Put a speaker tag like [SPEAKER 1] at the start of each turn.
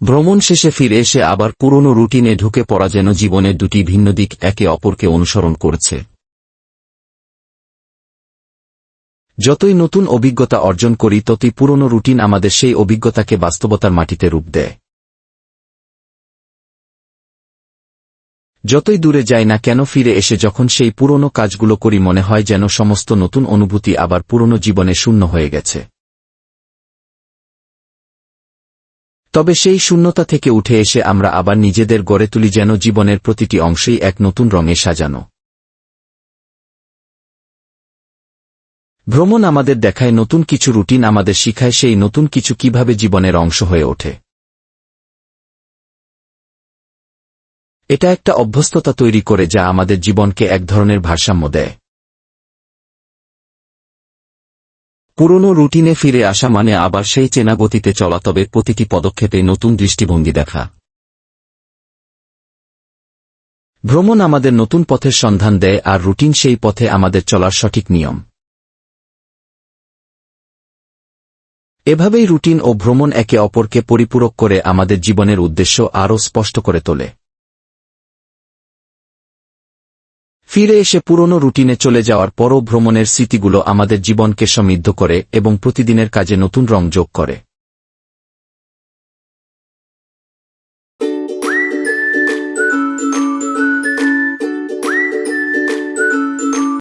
[SPEAKER 1] ভ্রমণ শেষে ফিরে এসে আবার পুরনো রুটিনে ঢুকে পড়া যেন জীবনের দুটি ভিন্ন দিক একে অপরকে অনুসরণ করছে। যতই নতুন অভিজ্ঞতা অর্জন করি ততই পুরনো রুটিন আমাদের সেই অভিজ্ঞতাকে বাস্তবতার মাটিতে রূপ দেয়। যতই দূরে যাই না কেন ফিরে এসে যখন সেই পুরনো কাজগুলো করি মনে হয় যেন সমস্ত নতুন অনুভূতি আবার পুরনো জীবনে শূন্য হয়ে গেছে। তবে সেই শূন্যতা থেকে উঠে এসে আমরা আবার নিজেদের গড়ে তুলি যেন জীবনের প্রতিটি অংশেই এক নতুন রঙে সাজানো। ভ্রমণ আমাদের দেখায় নতুন কিছু রুটিন আমাদের শিখায় সেই নতুন কিছু কিভাবে জীবনের অংশ হয়ে ওঠে। এটা একটা অভ্যস্ততা তৈরি করে যা আমাদের জীবনকে এক ধরনের ভারসাম্য দেয়। পুরনো রুটিনে ফিরে আসা মানে আবার সেই চেনা গতিতে চলা, তবে প্রতিটি পদক্ষেপে নতুন দৃষ্টিভঙ্গি দেখা। ভ্রমণ আমাদের নতুন পথের সন্ধান দেয় আর রুটিন সেই পথে আমাদের চলার সঠিক নিয়ম। এভাবেই রুটিন ও ভ্রমণ একে অপরকে পরিপূরক করে আমাদের জীবনের উদ্দেশ্য আরও স্পষ্ট করে তোলে। ফিরে এসে পুরনো রুটিনে চলে যাওয়ার পরও ভ্রমণের স্মৃতিগুলো আমাদের জীবনকে সমৃদ্ধ করে এবং প্রতিদিনের কাজে নতুন রং যোগ করে।